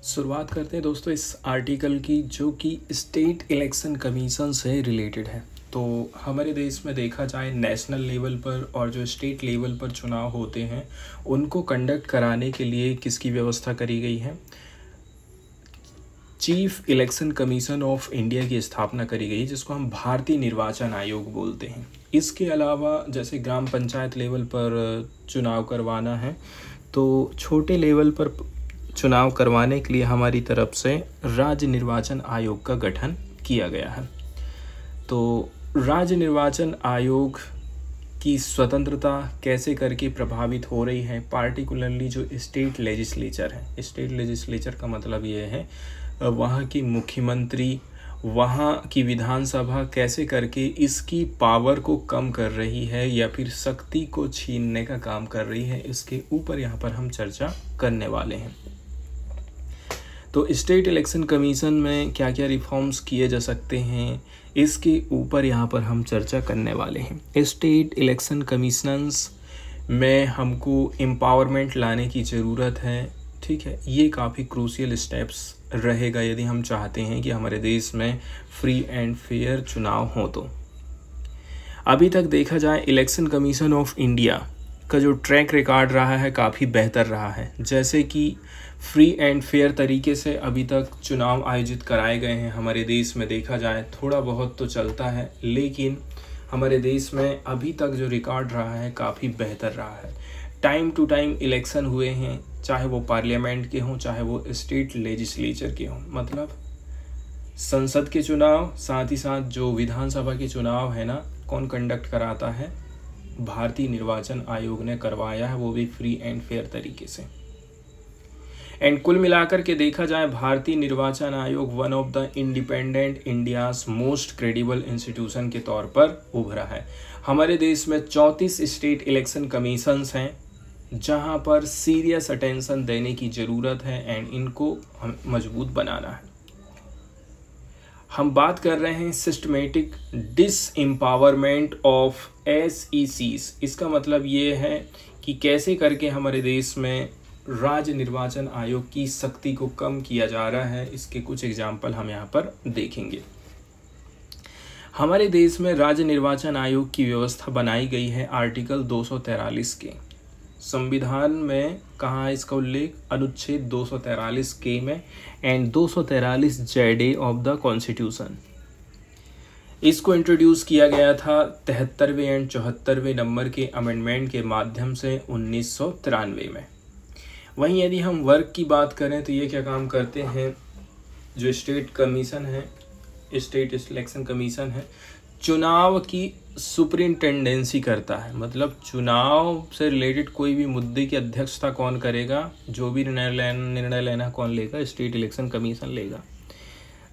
शुरुआत करते हैं दोस्तों इस आर्टिकल की, जो कि स्टेट इलेक्शन कमीशन से रिलेटेड है। तो हमारे देश में देखा जाए नेशनल लेवल पर और जो स्टेट लेवल पर चुनाव होते हैं उनको कंडक्ट कराने के लिए किसकी व्यवस्था करी गई है। Chief election commission of India की स्थापना करी गई, जिसको हम भारतीय निर्वाचन आयोग बोलते हैं। इसके अलावा जैसे ग्राम पंचायत लेवल पर चुनाव करवाना है, तो छोटे लेवल पर चुनाव करवाने के लिए हमारी तरफ से राज्य निर्वाचन आयोग का गठन किया गया है। तो राज्य निर्वाचन आयोग की स्वतंत्रता कैसे करके प्रभावित हो रही है, पार्टिकुलरली जो स्टेट लेजिस्लेचर है। स्टेट लेजिस्लेचर का मतलब ये है वहाँ की मुख्यमंत्री, वहाँ की विधानसभा कैसे करके इसकी पावर को कम कर रही है या फिर शक्ति को छीनने का काम कर रही है, इसके ऊपर यहाँ पर हम चर्चा करने वाले हैं। तो स्टेट इलेक्शन कमीशन में क्या क्या रिफॉर्म्स किए जा सकते हैं, इसके ऊपर यहाँ पर हम चर्चा करने वाले हैं। स्टेट इलेक्शन कमीशंस में हमको एम्पावरमेंट लाने की ज़रूरत है, ठीक है। ये काफ़ी क्रूशियल स्टेप्स रहेगा यदि हम चाहते हैं कि हमारे देश में फ्री एंड फेयर चुनाव हो। तो अभी तक देखा जाए इलेक्शन कमीशन ऑफ इंडिया का जो ट्रैक रिकॉर्ड रहा है काफ़ी बेहतर रहा है। जैसे कि फ्री एंड फेयर तरीके से अभी तक चुनाव आयोजित कराए गए हैं हमारे देश में। देखा जाए थोड़ा बहुत तो चलता है, लेकिन हमारे देश में अभी तक जो रिकॉर्ड रहा है काफ़ी बेहतर रहा है। टाइम टू टाइम इलेक्शन हुए हैं, चाहे वो पार्लियामेंट के हों चाहे वो स्टेट लेजिस्लेचर के हों, मतलब संसद के चुनाव, साथ ही साथ जो विधानसभा के चुनाव है ना, कौन कंडक्ट कराता है, भारतीय निर्वाचन आयोग ने करवाया है, वो भी फ्री एंड फेयर तरीके से। एंड कुल मिलाकर के देखा जाए भारतीय निर्वाचन आयोग one of the independent India's most credible institution के तौर पर उभरा है। हमारे देश में 34 स्टेट इलेक्शन कमीशंस हैं जहां पर सीरियस अटेंशन देने की ज़रूरत है एंड इनको हम मजबूत बनाना है। हम बात कर रहे हैं सिस्टमेटिक डिसएम्पावरमेंट ऑफ SECs। इसका मतलब ये है कि कैसे करके हमारे देश में राज्य निर्वाचन आयोग की शक्ति को कम किया जा रहा है। इसके कुछ एग्जाम्पल हम यहाँ पर देखेंगे। हमारे देश में राज्य निर्वाचन आयोग की व्यवस्था बनाई गई है आर्टिकल 243 के संविधान में। कहाँ है इसका उल्लेख? अनुच्छेद 243 के में and 243 ZA of the constitution. इसको इंट्रोड्यूस किया गया था 73वें एंड 74वें नंबर के अमेंडमेंट के माध्यम से 1993 में। वहीं यदि हम वर्क की बात करें तो ये क्या काम करते हैं, जो स्टेट कमीशन है, स्टेट इलेक्शन कमीशन है, चुनाव की सुपरिंटेंडेंसी करता है। मतलब चुनाव से रिलेटेड कोई भी मुद्दे की अध्यक्षता कौन करेगा, जो भी निर्णय लेना कौन लेगा, स्टेट इलेक्शन कमीशन लेगा।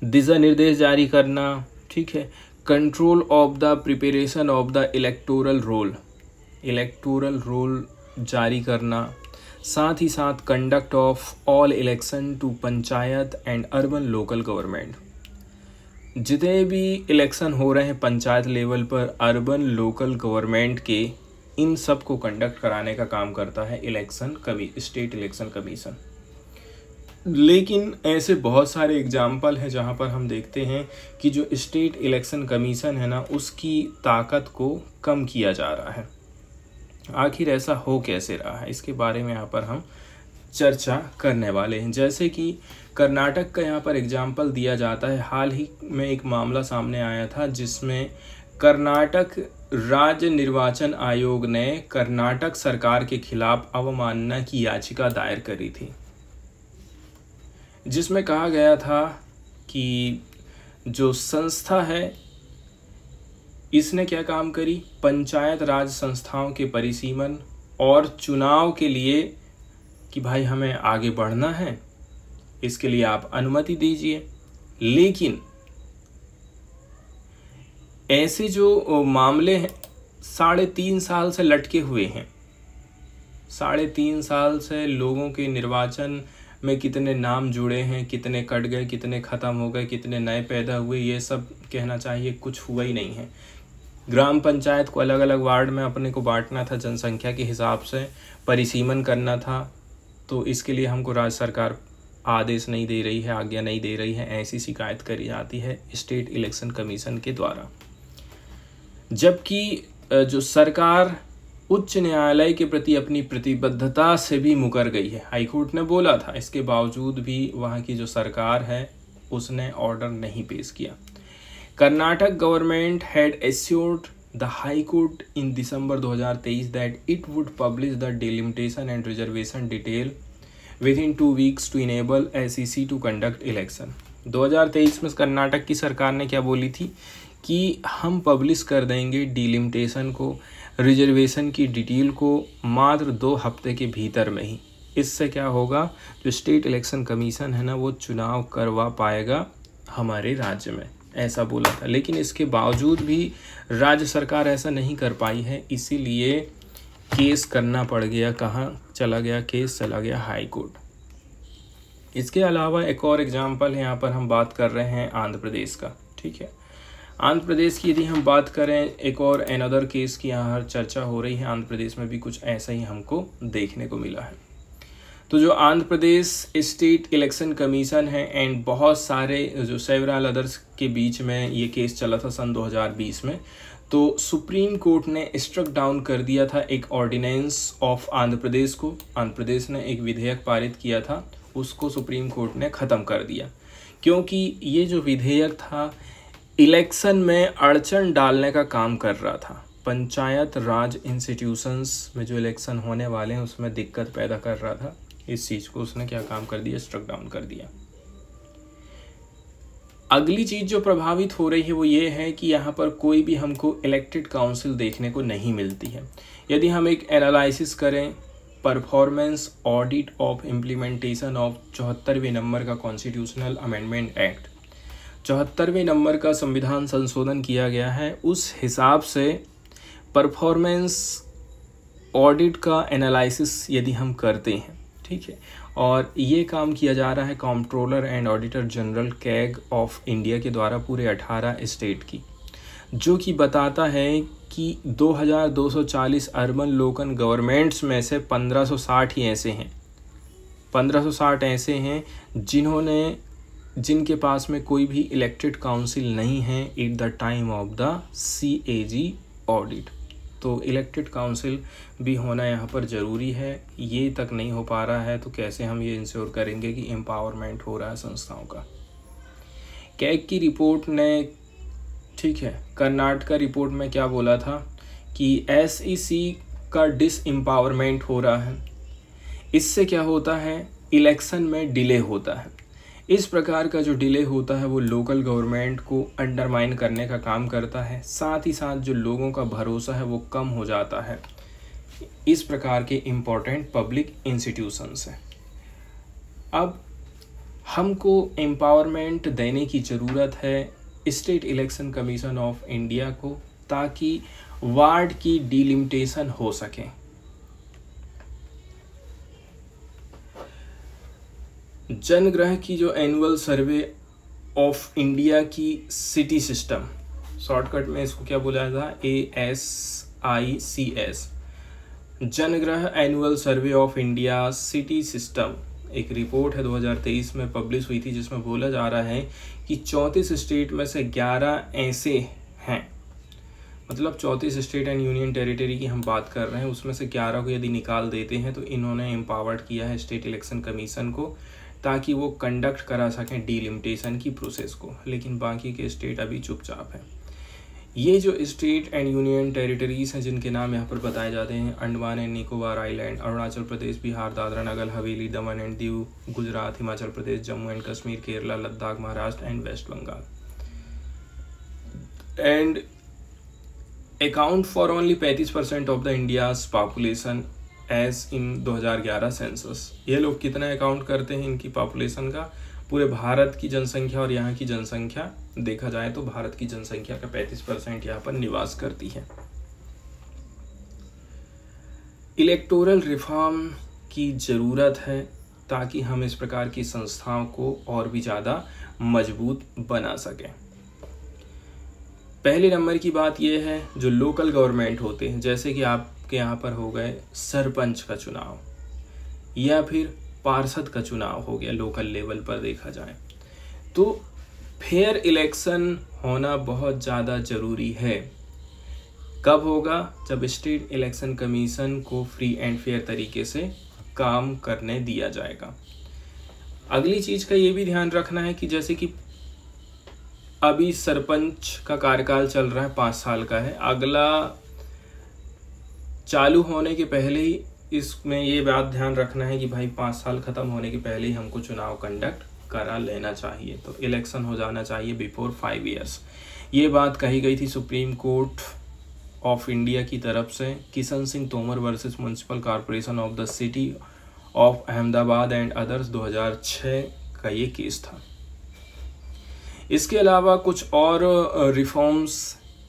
दिशा निर्देश जारी करना, ठीक है। Control of the preparation of the electoral roll जारी करना, साथ ही साथ conduct of all election to panchayat and urban local government. जितने भी इलेक्शन हो रहे हैं पंचायत लेवल पर, अर्बन लोकल गवर्नमेंट के, इन सब को कंडक्ट कराने का काम करता है स्टेट इलेक्शन कमीशन। लेकिन ऐसे बहुत सारे एग्जाम्पल हैं जहां पर हम देखते हैं कि जो स्टेट इलेक्शन कमीशन है ना, उसकी ताकत को कम किया जा रहा है। आखिर ऐसा हो कैसे रहा है, इसके बारे में यहाँ पर हम चर्चा करने वाले हैं। जैसे कि कर्नाटक का यहाँ पर एग्जाम्पल दिया जाता है। हाल ही में एक मामला सामने आया था जिसमें कर्नाटक राज्य निर्वाचन आयोग ने कर्नाटक सरकार के खिलाफ अवमानना की याचिका दायर करी थी, जिसमें कहा गया था कि जो संस्था है इसने क्या काम करी, पंचायत राज संस्थाओं के परिसीमन और चुनाव के लिए कि भाई हमें आगे बढ़ना है, इसके लिए आप अनुमति दीजिए। लेकिन ऐसे जो मामले हैं 3.5 साल से लटके हुए हैं। 3.5 साल से लोगों के निर्वाचन में कितने नाम जुड़े हैं, कितने कट गए, कितने ख़त्म हो गए, कितने नए पैदा हुए, ये सब कहना चाहिए कुछ हुआ ही नहीं है। ग्राम पंचायत को अलग अलग वार्ड में अपने को बांटना था, जनसंख्या के हिसाब से परिसीमन करना था, तो इसके लिए हमको राज्य सरकार आदेश नहीं दे रही है, आज्ञा नहीं दे रही है, ऐसी शिकायत करी जाती है स्टेट इलेक्शन कमीशन के द्वारा। जबकि जो सरकार उच्च न्यायालय के प्रति अपनी प्रतिबद्धता से भी मुकर गई है, हाईकोर्ट ने बोला था, इसके बावजूद भी वहाँ की जो सरकार है उसने ऑर्डर नहीं पेश किया। Karnataka government had assured the high court in December 2023 that it would publish the delimitation and reservation detail within 2 weeks to enable SEC to conduct election. 2023 में कर्नाटक की सरकार ने क्या बोली थी कि हम पब्लिश कर देंगे डिलिमिटेशन को, रिजर्वेशन की डिटेल को मात्र 2 हफ्ते के भीतर में ही। इससे क्या होगा, जो स्टेट इलेक्शन कमीशन है ना वो चुनाव करवा पाएगा हमारे राज्य में, ऐसा बोला था। लेकिन इसके बावजूद भी राज्य सरकार ऐसा नहीं कर पाई है, इसीलिए केस करना पड़ गया। कहाँ चला गया केस? चला गया हाई कोर्ट। इसके अलावा एक और एग्जाम्पल है, यहाँ पर हम बात कर रहे हैं आंध्र प्रदेश का। ठीक है, आंध्र प्रदेश की यदि हम बात करें, एक और अनदर केस की यहाँ चर्चा हो रही है। आंध्र प्रदेश में भी कुछ ऐसा ही हमको देखने को मिला है। तो जो Andhra Pradesh state election commission है एंड बहुत सारे जो सेवरल अदर्स के बीच में ये केस चला था सन 2020 में, तो सुप्रीम कोर्ट ने स्ट्रक डाउन कर दिया था एक ऑर्डिनेंस ऑफ आंध्र प्रदेश को। आंध्र प्रदेश ने एक विधेयक पारित किया था, उसको सुप्रीम कोर्ट ने ख़त्म कर दिया, क्योंकि ये जो विधेयक था इलेक्शन में अड़चन डालने का काम कर रहा था। पंचायत राज इंस्टीट्यूशंस में जो इलेक्शन होने वाले हैं उसमें दिक्कत पैदा कर रहा था। इस चीज़ को उसने क्या काम कर दिया, स्ट्रक डाउन कर दिया। अगली चीज़ जो प्रभावित हो रही है वो ये है कि यहाँ पर कोई भी हमको इलेक्टेड काउंसिल देखने को नहीं मिलती है। यदि हम एक एनालिसिस करें performance audit of implementation of 74वें नंबर का कॉन्स्टिट्यूशनल अमेंडमेंट एक्ट, 74वें नंबर का संविधान संशोधन किया गया है, उस हिसाब से परफॉर्मेंस ऑडिट का एनालिसिस यदि हम करते हैं, ठीक है, और ये काम किया जा रहा है controller and auditor general CAG of India के द्वारा पूरे 18 स्टेट की, जो कि बताता है कि 2240 अर्बन लोकल गवर्नमेंट्स में से 1560 ही ऐसे हैं, 1560 ऐसे हैं जिनके पास में कोई भी इलेक्टेड काउंसिल नहीं है at the time of the CAG audit. तो इलेक्टेड काउंसिल भी होना यहाँ पर ज़रूरी है, ये तक नहीं हो पा रहा है, तो कैसे हम ये इंश्योर करेंगे कि एम्पावरमेंट हो रहा है संस्थाओं का। कैग की रिपोर्ट ने, ठीक है, कर्नाटका रिपोर्ट में क्या बोला था कि SEC का डिसएम्पावरमेंट हो रहा है, इससे क्या होता है, इलेक्शन में डिले होता है। इस प्रकार का जो डिले होता है वो लोकल गवर्नमेंट को अंडरमाइन करने का काम करता है, साथ ही साथ जो लोगों का भरोसा है वो कम हो जाता है इस प्रकार के इम्पोर्टेंट पब्लिक इंस्टीट्यूशंस हैं। अब हमको एम्पावरमेंट देने की ज़रूरत है state election commission of India को, ताकि वार्ड की डिलिमिटेशन हो सके। जनगणना की जो एनुअल सर्वे ऑफ इंडिया की सिटी सिस्टम, शॉर्टकट में इसको क्या बोला था, ASICS, जनगणना annual survey of India city system, एक रिपोर्ट है 2023 में पब्लिश हुई थी, जिसमें बोला जा रहा है कि 34 स्टेट में से 11 ऐसे हैं, मतलब 34 स्टेट एंड यूनियन टेरिटरी की हम बात कर रहे हैं, उसमें से 11 को यदि निकाल देते हैं तो इन्होंने एम्पावर्ड किया है स्टेट इलेक्शन कमीशन को, ताकि वो कंडक्ट करा सकें डिलिमिटेशन की प्रोसेस को। लेकिन बाकी के स्टेट अभी चुपचाप हैं। ये जो स्टेट एंड यूनियन टेरिटरीज़ हैं जिनके नाम यहाँ पर बताए जाते हैं, Andaman and Nicobar island, Arunachal Pradesh, Bihar, Dadra Nagar Haveli, Daman and Diu, Gujarat, Himachal Pradesh, Jammu and Kashmir, Kerala, Ladakh, Maharashtra and west Bengal, and account for only 35% of the India's population as in 2011 census. ये लोग कितना अकाउंट करते हैं इनकी पॉपुलेशन का, पूरे भारत की जनसंख्या और यहाँ की जनसंख्या देखा जाए तो भारत की जनसंख्या का 35% यहाँ पर निवास करती है। इलेक्टोरल रिफॉर्म की ज़रूरत है ताकि हम इस प्रकार की संस्थाओं को और भी ज़्यादा मजबूत बना सकें। पहले नंबर की बात यह है, जो लोकल गवर्नमेंट होते हैं, जैसे कि आपके यहाँ पर हो गए सरपंच का चुनाव या फिर पार्षद का चुनाव हो गया लोकल लेवल पर देखा जाए। तो फेयर इलेक्शन होना बहुत ज़्यादा ज़रूरी है। कब होगा? जब स्टेट इलेक्शन कमीशन को फ्री एंड फेयर तरीके से काम करने दिया जाएगा। अगली चीज़ का ये भी ध्यान रखना है कि जैसे कि अभी सरपंच का कार्यकाल चल रहा है, 5 साल का है, अगला चालू होने के पहले ही इसमें ये बात ध्यान रखना है कि भाई 5 साल ख़त्म होने के पहले ही हमको चुनाव कंडक्ट करा लेना चाहिए। तो इलेक्शन हो जाना चाहिए बिफोर 5 ईयर्स। ये बात कही गई थी सुप्रीम कोर्ट ऑफ इंडिया की तरफ से Kishan Singh Tomar versus municipal corporation of the city of Ahmedabad and others 2006 का ये केस था। इसके अलावा कुछ और रिफॉर्म्स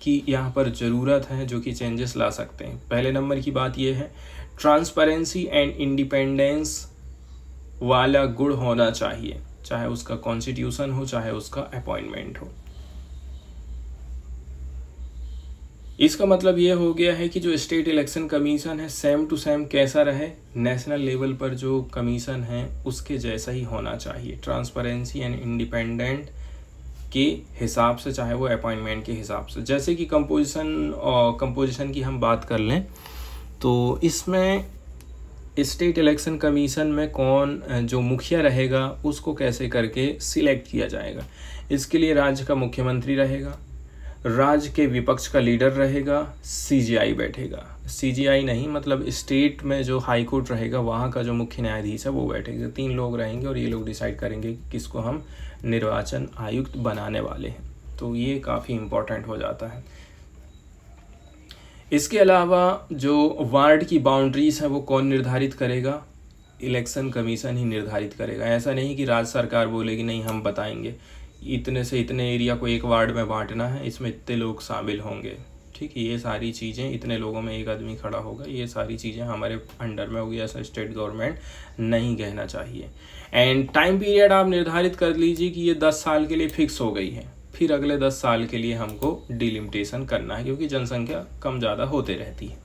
की यहाँ पर ज़रूरत है जो कि चेंजेस ला सकते हैं। पहले नंबर की बात यह है, ट्रांसपेरेंसी एंड इंडिपेंडेंस वाला गुण होना चाहिए, चाहे उसका कॉन्स्टिट्यूशन हो चाहे उसका अपॉइंटमेंट हो। इसका मतलब ये हो गया है कि जो स्टेट इलेक्शन कमीशन है सेम टू सेम कैसा रहे, नेशनल लेवल पर जो कमीशन है उसके जैसा ही होना चाहिए, ट्रांसपेरेंसी एंड इंडिपेंडेंट के हिसाब से, चाहे वो अपॉइंटमेंट के हिसाब से। जैसे कि कंपोजिशन की हम बात कर लें तो इसमें स्टेट इलेक्शन कमीशन में कौन जो मुखिया रहेगा उसको कैसे करके सिलेक्ट किया जाएगा। इसके लिए राज्य का मुख्यमंत्री रहेगा, राज्य के विपक्ष का लीडर रहेगा, सीजीआई बैठेगा, सीजीआई नहीं मतलब स्टेट में जो हाई कोर्ट रहेगा वहाँ का जो मुख्य न्यायाधीश है वो बैठेगा। 3 लोग रहेंगे और ये लोग डिसाइड करेंगे किसको हम निर्वाचन आयुक्त बनाने वाले हैं। तो ये काफ़ी इम्पोर्टेंट हो जाता है। इसके अलावा जो वार्ड की बाउंड्रीज है वो कौन निर्धारित करेगा? इलेक्शन कमीशन ही निर्धारित करेगा। ऐसा नहीं कि राज्य सरकार बोलेगी नहीं हम बताएंगे, इतने से इतने एरिया को एक वार्ड में बांटना है, इसमें इतने लोग शामिल होंगे, ठीक है, ये सारी चीज़ें, इतने लोगों में एक आदमी खड़ा होगा, ये सारी चीज़ें हमारे अंडर में होगी, ऐसा स्टेट गवर्नमेंट नहीं कहना चाहिए। एंड टाइम पीरियड आप निर्धारित कर लीजिए कि ये 10 साल के लिए फिक्स हो गई है, फिर अगले 10 साल के लिए हमको डिलिमिटेशन करना है क्योंकि जनसंख्या कम ज़्यादा होते रहती है।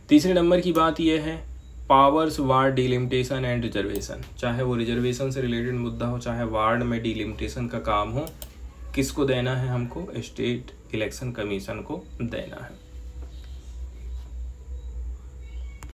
तीसरे नंबर की बात यह है powers ward delimitation and reservation, चाहे वो रिजर्वेशन से रिलेटेड मुद्दा हो चाहे वार्ड में डिलिमिटेशन का काम हो, किसको देना है? हमको स्टेट इलेक्शन कमीशन को देना है।